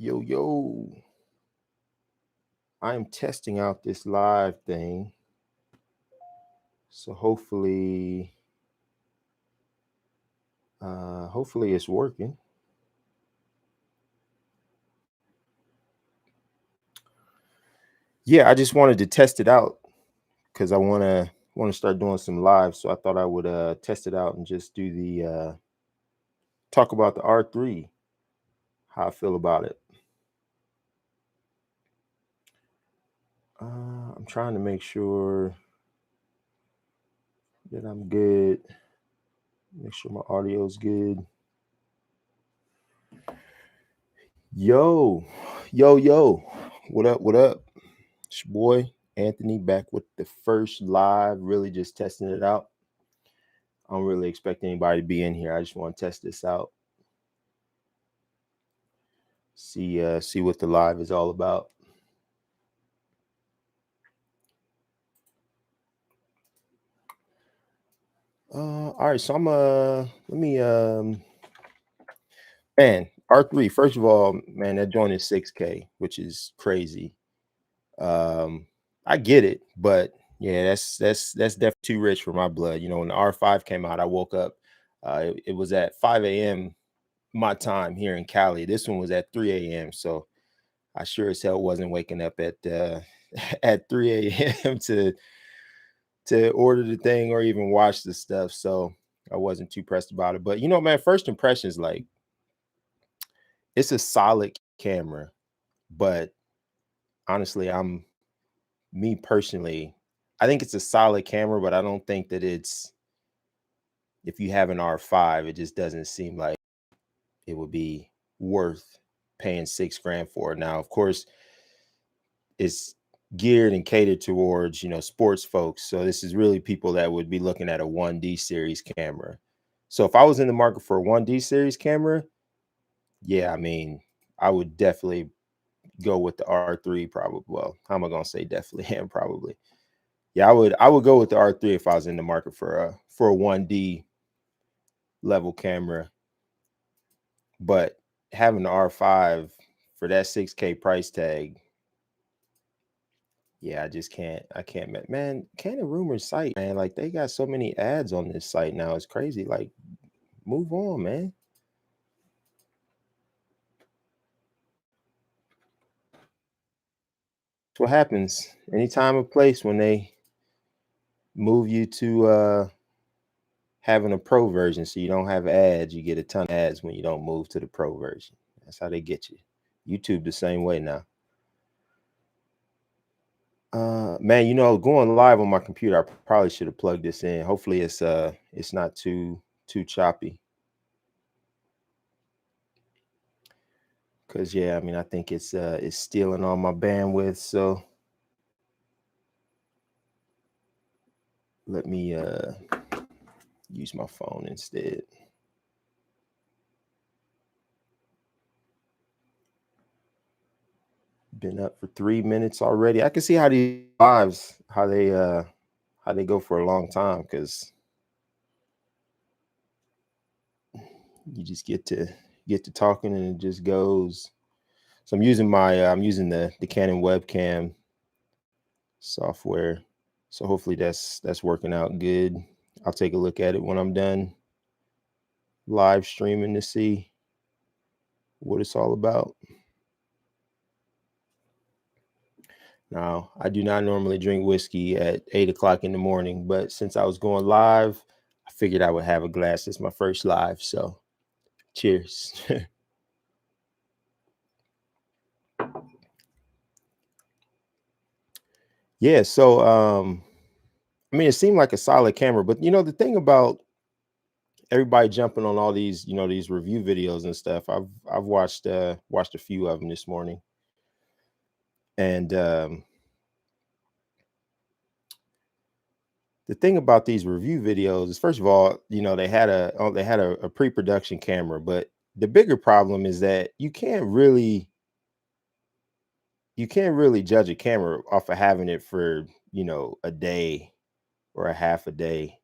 Yo, yo, I'm testing out this live thing. So hopefully it's working. Yeah, I just wanted to test it out because I want to start doing some live. So I thought I would test it out and just do the talk about the R3, how I feel about it. I'm trying to make sure that I'm good. Make sure my audio is good. Yo, yo, what up? What up? It's your boy Anthony back with the first live, really just testing it out. I don't really expect anybody to be in here. I just want to test this out. See what the live is all about. All right, so I'm let me man, R3, first of all, man, that joint is 6K, which is crazy. I get it, but yeah, that's definitely too rich for my blood. When the R5 came out, I woke up. It was at 5 a.m. my time here in Cali. This one was at 3 a.m. So I sure as hell wasn't waking up at at 3 a.m. to order the thing or even watch the stuff. So I wasn't too pressed about it. But man, first impressions, like, it's a solid camera, but honestly, me personally, I think it's a solid camera, but I don't think that it's if you have an R5, it just doesn't seem like it would be worth paying 6 grand for. Now, of course, it's geared and catered towards sports folks. So this is really people that would be looking at a 1D series camera. So if I was in the market for a 1D series camera, yeah, I mean, I would definitely go with the R3 probably. Well, how am I gonna say definitely and probably? Yeah, I would go with the R3 if I was in the market for a 1D level camera. But having the R5 for that 6K price tag, yeah, I just can't. I can't, man. Canon Rumors site, man. Like, they got so many ads on this site now. It's crazy. Like, move on, man. That's what happens anytime or place when they move you to having a pro version, so you don't have ads. You get a ton of ads when you don't move to the pro version. That's how they get you. YouTube the same way now. Man, going live on my computer, I probably should have plugged this in. Hopefully it's not too choppy. Cause yeah, I mean, I think it's stealing all my bandwidth. So let me use my phone instead. Been up for 3 minutes already. I can see how these lives how they go for a long time, because you just get to talking and it just goes. So I'm using the Canon webcam software. So hopefully that's working out good. I'll take a look at it when I'm done live streaming to see what it's all about. Now, I do not normally drink whiskey at 8 o'clock in the morning, but since I was going live, I figured I would have a glass. It's my first live, so cheers. Yeah, so I mean, it seemed like a solid camera, but the thing about everybody jumping on all these, these review videos and stuff, I've watched a few of them this morning, and the thing about these review videos is, first of all, they had a pre-production camera, but the bigger problem is that you can't really judge a camera off of having it for a day or a half a day.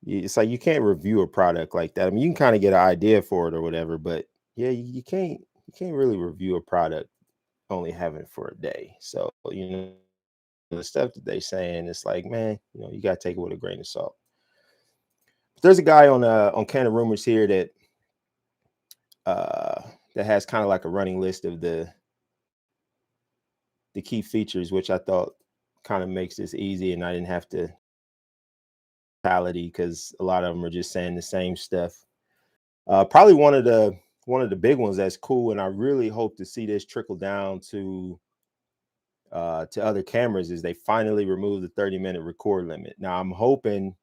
It's like you can't review a product like that. I mean, you can kind of get an idea for it or whatever, but yeah, you can't really review a product only having it for a day. So, the stuff that they saying, it's like, man, you gotta take it with a grain of salt. But there's a guy on Can of Rumors here uh that has kind of like a running list of the key features, which I thought kind of makes this easy, and I didn't have to because a lot of them are just saying the same stuff. Probably one of the big ones that's cool, and I really hope to see this trickle down to other cameras, is they finally removed the 30-minute record limit. Now I'm hoping,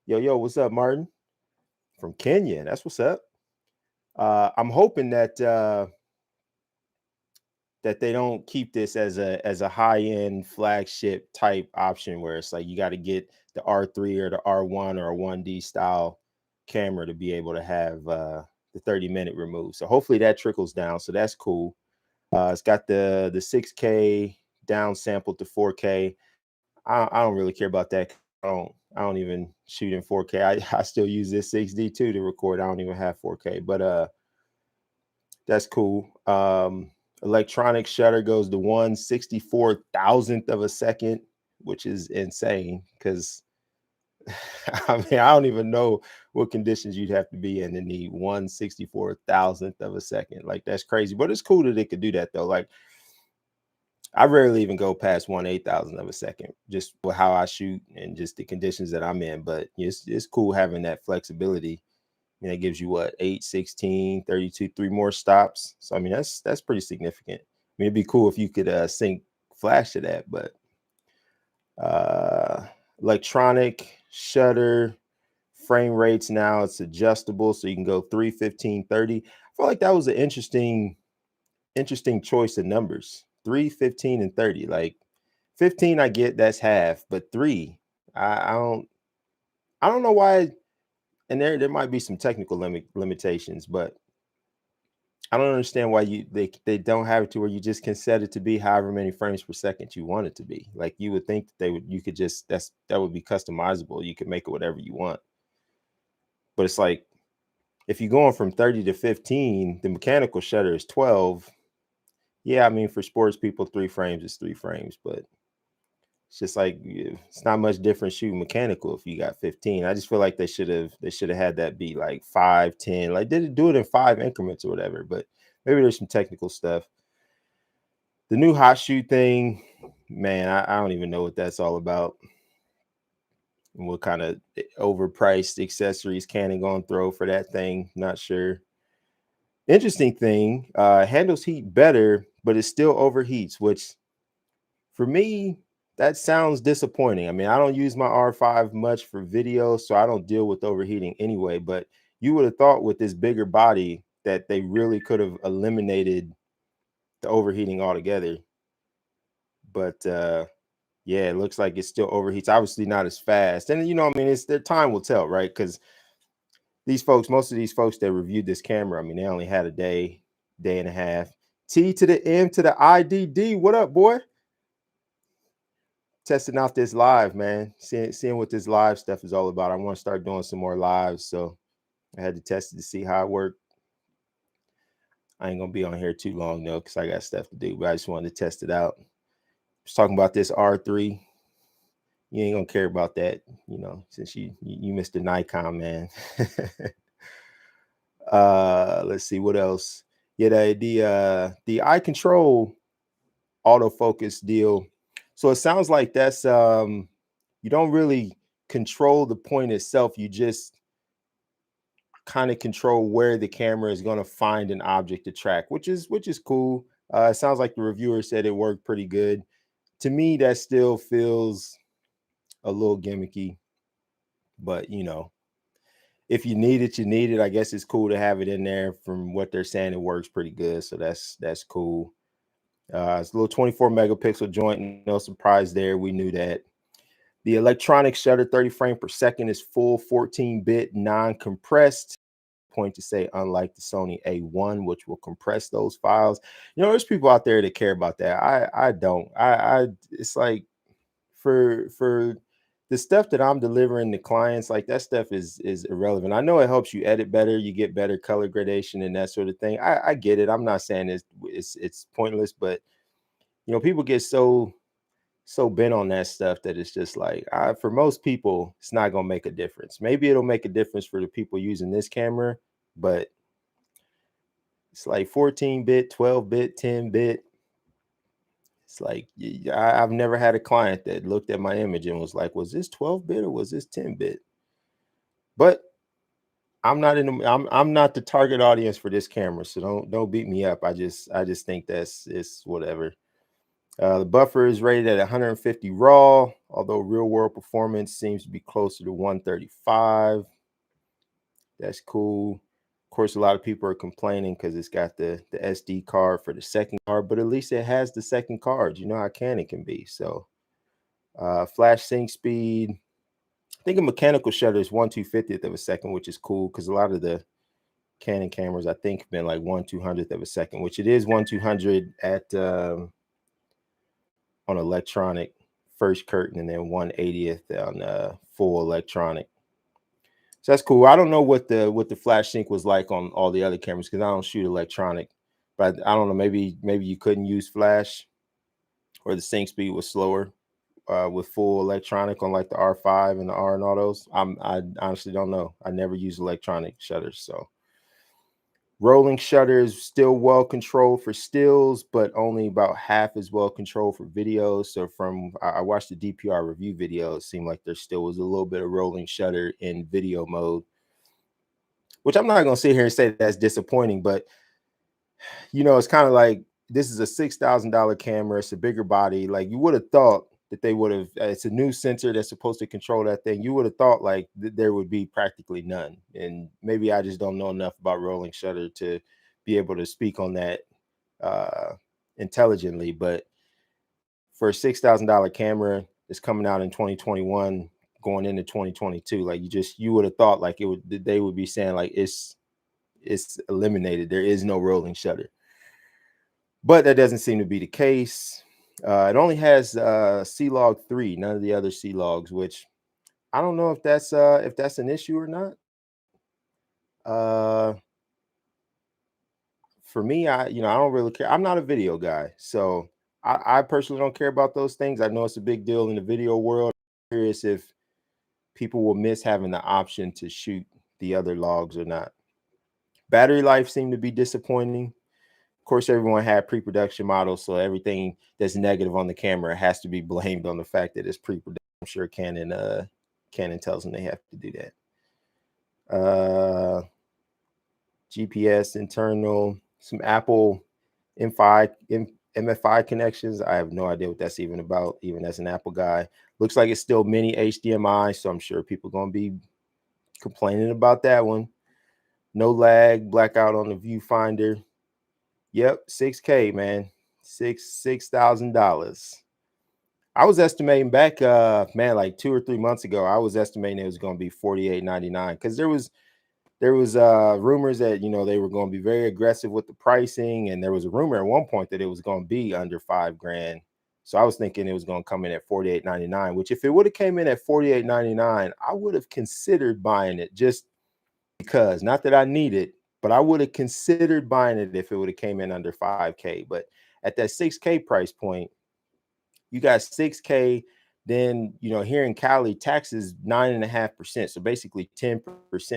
yo, what's up, Martin from Kenya? That's what's up. I'm hoping that they don't keep this as a high-end flagship type option where it's like you got to get the R3 or the R1 or a 1D style camera to be able to have the 30-minute remove. So hopefully that trickles down. So that's cool. It's got the 6K down sampled to 4K. I don't really care about that. I don't even shoot in 4K. I still use this 6D2 to record. I don't even have 4K, but that's cool. Electronic shutter goes to 1/64,000th of a second, which is insane because I mean, I don't even know what conditions you'd have to be in to need 1/64,000th of a second. Like, that's crazy. But it's cool that it could do that though. Like, I rarely even go past 1/8,000th of a second, just with how I shoot and just the conditions that I'm in. But it's cool having that flexibility. It gives you what, 8, 16, 32, 3 more stops. So I mean, that's pretty significant. I mean, it'd be cool if you could sync flash to that, but uh electronic shutter frame rates, now it's adjustable, so you can go 3, 15, 30. I feel like that was an interesting choice of numbers. 3, 15, and 30. Like 15, I get, that's half, but 3, I don't know why. And there might be some technical limitations, but I don't understand why they don't have it to where you just can set it to be however many frames per second you want it to be. Like, you would think that you could just, that would be customizable. You could make it whatever you want. But it's like, if you're going from 30 to 15, the mechanical shutter is 12. Yeah, I mean, for sports people, 3 frames is 3 frames, but it's just like, it's not much different shooting mechanical if you got 15. I just feel like they should have had that be like 5, 10. Like, did it do it in 5 increments or whatever? But maybe there's some technical stuff. The new hot shoot thing, man, I don't even know what that's all about. And what kind of overpriced accessories Canon gonna throw for that thing? Not sure. Interesting thing, handles heat better, but it still overheats, which for me, that sounds disappointing. I mean, I don't use my R5 much for video, so I don't deal with overheating anyway. But you would have thought with this bigger body that they really could have eliminated the overheating altogether. But yeah, it looks like it still overheats. Obviously, not as fast. And I mean, it's their time will tell, right? Because most of these folks that reviewed this camera, I mean, they only had a day and a half. T to the M to the IDD. What up, boy? Testing out this live, man. Seeing what this live stuff is all about. I want to start doing some more lives, so I had to test it to see how it worked. I ain't gonna be on here too long though, because I got stuff to do. But I just wanted to test it out. Just talking about this R3. You ain't gonna care about that, since you missed the Nikon, man. Let's see what else. Yeah, the eye control autofocus deal. So it sounds like that's you don't really control the point itself. You just kind of control where the camera is going to find an object to track, which is cool. It sounds like the reviewer said it worked pretty good. To me, that still feels a little gimmicky, but if you need it, you need it. I guess it's cool to have it in there. From what they're saying, it works pretty good, so that's cool. It's a little 24 megapixel joint. No surprise there. We knew that. The electronic shutter, 30 frames per second, is full 14-bit non-compressed. Point to say, unlike the Sony A1, which will compress those files. There's people out there that care about that. I don't. It's like for the stuff that I'm delivering to clients, like that stuff is irrelevant. I know it helps you edit better, you get better color gradation and that sort of thing. I get it. I'm not saying it's pointless, but people get so bent on that stuff that it's just like for most people, it's not gonna make a difference. Maybe it'll make a difference for the people using this camera, but it's like 14-bit, 12-bit, 10-bit. It's like I've never had a client that looked at my image and was like, "Was this 12-bit or was this 10-bit?" But I'm not the target audience for this camera, so don't beat me up. I just think it's whatever. The buffer is rated at 150 raw, although real world performance seems to be closer to 135. That's cool. Of course, a lot of people are complaining because it's got the SD card for the second card, but at least it has the second card. You know how Canon can be. So, flash sync speed. I think a mechanical shutter is 1/250th of a second, which is cool because a lot of the Canon cameras, I think, have been like 1/200th of a second, which it is 1/200 at on electronic first curtain and then 1/80th on full electronic. So that's cool. I don't know what the flash sync was like on all the other cameras because I don't shoot electronic, but I don't know. Maybe you couldn't use flash or the sync speed was slower with full electronic on like the R5 and the R and all those. I honestly don't know. I never use electronic shutters, so. Rolling shutter is still well controlled for stills, but only about half as well controlled for videos. So I watched the DPR review video, it seemed like there still was a little bit of rolling shutter in video mode, which I'm not going to sit here and say that's disappointing, but it's kind of like this is a $6,000 camera. It's a bigger body. Like you would have thought that they would have. It's a new sensor that's supposed to control that thing. You would have thought like there would be practically none. And maybe I just don't know enough about rolling shutter to be able to speak on that uh, intelligently. But for a $6,000 camera that's coming out in 2021, going into 2022, like you would have thought like they would be saying like it's eliminated. There is no rolling shutter. But that doesn't seem to be the case. It only has C-Log 3, none of the other C-Logs, which I don't know if that's an issue or not. Uh, for me, I don't really care. I'm not a video guy, so I personally don't care about those things. I know it's a big deal in the video world. I'm curious if people will miss having the option to shoot the other logs or not. Battery life seemed to be disappointing. Of course, everyone had pre-production models, so everything that's negative on the camera has to be blamed on the fact that it's pre-production. I'm sure Canon tells them they have to do that. GPS internal, some Apple MFI connections. I have no idea what that's even about, even as an Apple guy. Looks like it's still mini HDMI, so I'm sure people are going to be complaining about that one. No lag, blackout on the viewfinder. Yep, 6K, man. $6,000. I was estimating back like 2 or 3 months ago, I was estimating it was going to be $48.99 because there was rumors that they were going to be very aggressive with the pricing, and there was a rumor at one point that it was going to be under $5,000. So I was thinking it was going to come in at $48.99, which if it would have came in at $48.99, I would have considered buying it just because, not that I need it, but I would have considered buying it if it would have came in under 5K. But at that 6K price point, you got 6K. Then here in Cali, taxes 9.5%, so basically 10%.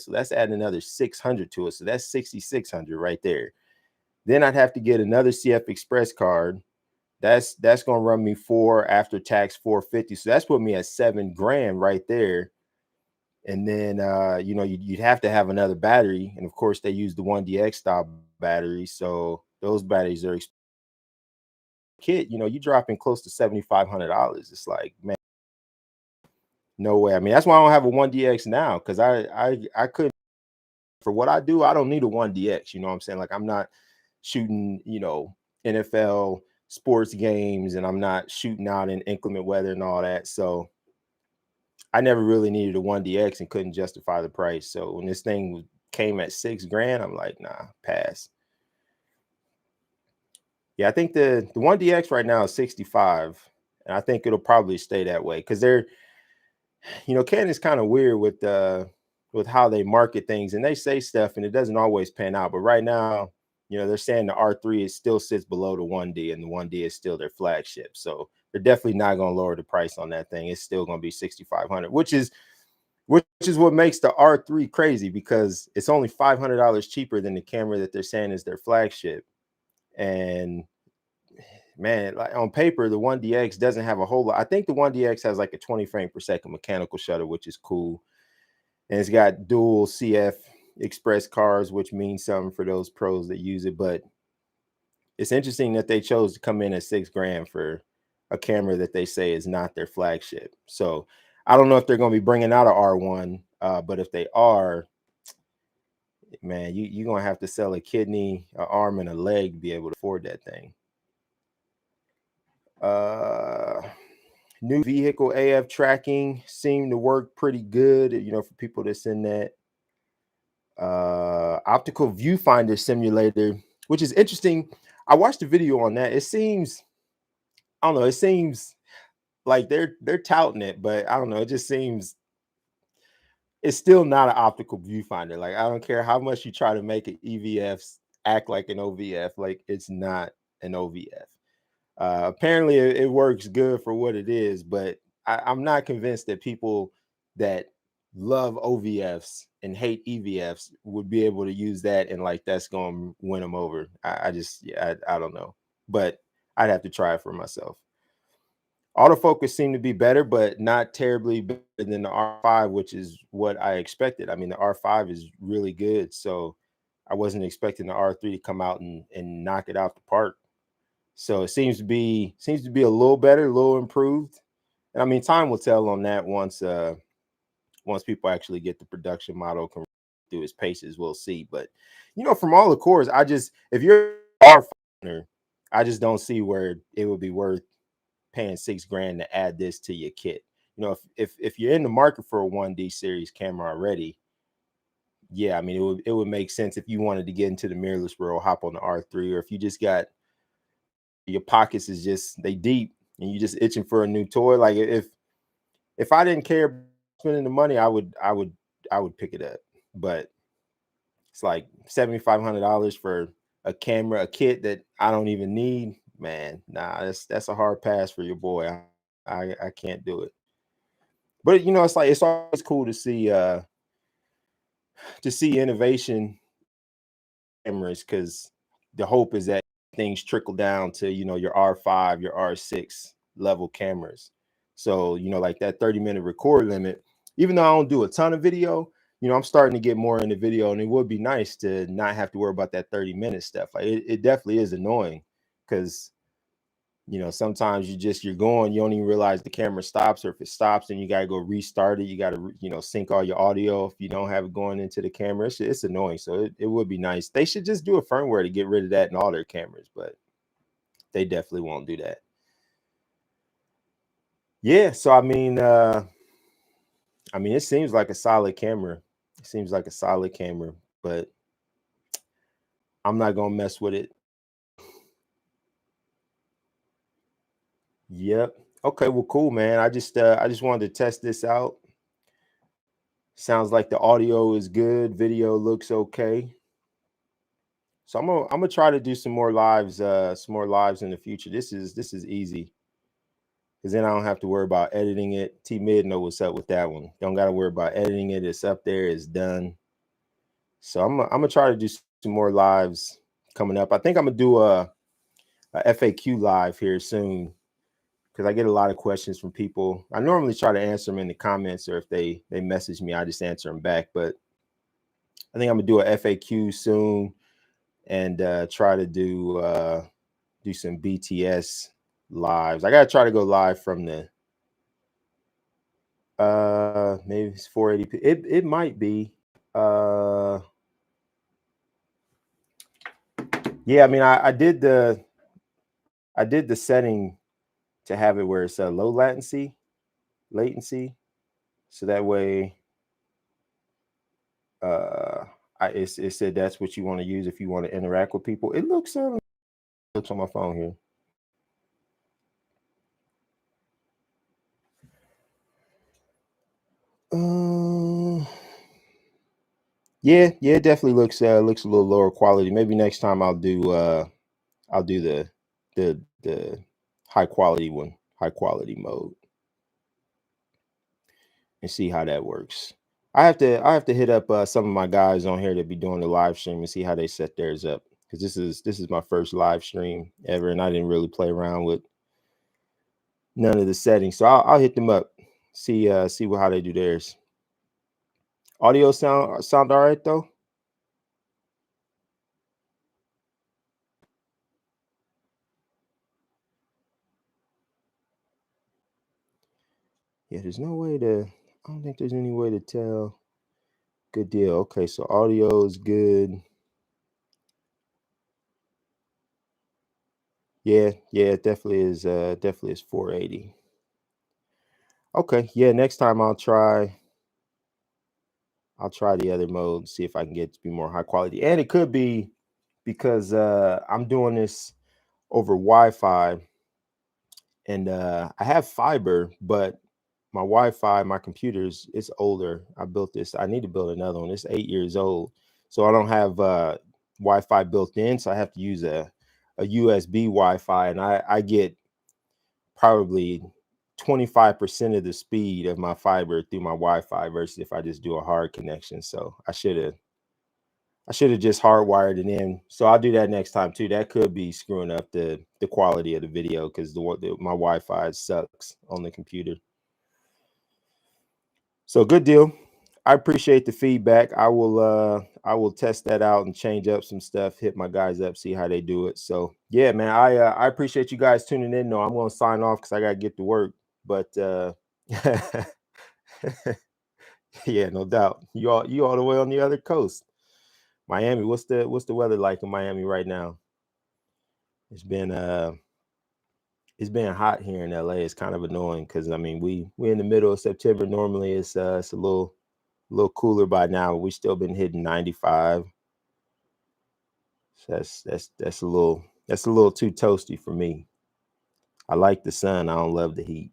So that's adding another 600 to it. So that's 6,600 right there. Then I'd have to get another CF Express card. That's gonna run me after tax 450. So that's put me at $7,000 right there. And then you'd have to have another battery, and of course they use the 1DX style battery, so those batteries are kit. You dropping close to $7,500. It's like, man, no way. I mean, that's why I don't have a 1DX now, because I couldn't, for what I do, I don't need a 1DX. You know what I'm saying? Like, I'm not shooting NFL sports games, and I'm not shooting out in inclement weather and all that, so I never really needed a 1DX and couldn't justify the price. So when this thing came at $6,000, I'm like, nah, pass. Yeah, I think the 1DX right now is 65, and I think it'll probably stay that way because Canon's kind of weird with how they market things, and they say stuff and it doesn't always pan out. But right now, they're saying the R3 is still sits below the 1D, and the 1D is still their flagship. So they're definitely not going to lower the price on that thing. It's still going to be 6,500, which is what makes the R3 crazy, because it's only $500 cheaper than the camera that they're saying is their flagship. And man, like on paper, the 1DX doesn't have a whole lot. I think the 1DX has like a 20 frame per second mechanical shutter, which is cool. And it's got dual CF express cards, which means something for those pros that use it. But it's interesting that they chose to come in at $6,000 for a camera that they say is not their flagship. So I don't know if they're going to be bringing out an R1, but if they are, man, you're going to have to sell a kidney, an arm, and a leg to be able to afford that thing. New vehicle AF tracking seemed to work pretty good, for people that's in that. Optical viewfinder simulator, which is interesting. I watched a video on that. It seems, I don't know, it seems like they're touting it, but I don't know, it just seems it's still not an optical viewfinder. Like, I don't care how much you try to make it EVFs act like an OVF, like it's not an OVF. Apparently it works good for what it is, but I'm not convinced that people that love OVFs and hate EVFs would be able to use that and like that's going to win them over. I don't know, but I'd have to try it for myself. Autofocus seemed to be better, but not terribly better than the R5, which is what I expected. I mean, the R5 is really good, so I wasn't expecting the R3 to come out and knock it out the park. So it seems to be a little better, a little improved. And I mean, time will tell on that once people actually get the production model through its paces, we'll see. But from all the cores, if you're R owner, I just don't see where it would be worth paying $6,000 to add this to your kit. If you're in the market for a 1D series camera already, yeah, I mean it would make sense if you wanted to get into the mirrorless world, hop on the R3, or if you just got your pockets is just they deep and you just itching for a new toy. Like if I didn't care about spending the money, I would pick it up. But it's like $7,500 for a camera, a kit that I don't even need. Man, nah, that's a hard pass for your boy. I can't do it. But it's always cool to see innovation cameras, because the hope is that things trickle down to your R5, your R6 level cameras. So like that 30-minute record limit, even though I don't do a ton of video, I'm starting to get more into video, and it would be nice to not have to worry about that 30-minute stuff. Like it definitely is annoying, because sometimes you're going, you don't even realize the camera stops, or if it stops, then you got to go restart it. You got to, sync all your audio if you don't have it going into the camera. It's annoying. So it would be nice. They should just do a firmware to get rid of that in all their cameras, but they definitely won't do that. Yeah. So, I mean, it seems like a solid camera. It seems like a solid camera, but I'm not going to mess with it. Yep. Okay. Well, cool, man. I just wanted to test this out. Sounds like the audio is good. Video looks okay. So I'm gonna try to do some more lives in the future. This is easy, because then I don't have to worry about editing it. T Mid know what's up with that one. Don't got to worry about editing it. It's up there. It's done. So I'm gonna try to do some more lives coming up. I think I'm gonna do a FAQ live here soon, because I get a lot of questions from people. I normally try to answer them in the comments, or if they message me, I just answer them back. But I think I'm gonna do a FAQ soon, and try to do some BTS lives. I gotta try to go live from the maybe it's 480p. It might be. Yeah, I mean, I did the setting to have it where it's a low latency, so that way it said that's what you want to use if you want to interact with people. It looks on my phone here. Yeah, it definitely looks a little lower quality. Maybe next time I'll do the high quality one, high quality mode, and see how that works. I have to hit up some of my guys on here that be doing the live stream and see how they set theirs up, because this is my first live stream ever, and I didn't really play around with none of the settings. So I'll hit them up, see how they do theirs. Audio sound all right though? Yeah, there's no way to. I don't think there's any way to tell. Good deal. Okay, so audio is good. Yeah, it definitely is 480. Okay, yeah, next time I'll try the other mode, see if I can get it to be more high quality. And it could be because I'm doing this over Wi-Fi, and I have fiber, but my Wi-Fi, my computer's it's older. I built this. I need to build another one. It's 8 years old, so I don't have Wi-Fi built in. So I have to use a USB Wi-Fi, and I get probably 25% of the speed of my fiber through my Wi-Fi versus if I just do a hard connection. So I should have just hardwired it in. So I'll do that next time too. That could be screwing up the quality of the video because my Wi-Fi sucks on the computer. So good deal. I appreciate the feedback. I will test that out and change up some stuff, hit my guys up, see how they do it. So yeah, man, I appreciate you guys tuning in. No, I'm gonna sign off because I gotta get to work. But yeah, no doubt. You all the way on the other coast. Miami, what's the weather like in Miami right now? It's been it's been hot here in LA. It's kind of annoying because I mean we're in the middle of September. Normally it's a little cooler by now, but we still been hitting 95. So that's a little too toasty for me. I like the sun. I don't love the heat.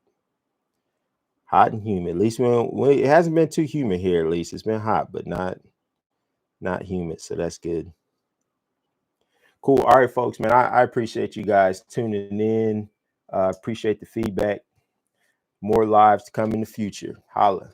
Hot and humid. At least when it hasn't been too humid here. At least it's been hot, but not humid. So that's good. Cool. All right, folks, man. I appreciate you guys tuning in. Appreciate the feedback. More lives to come in the future. Holla.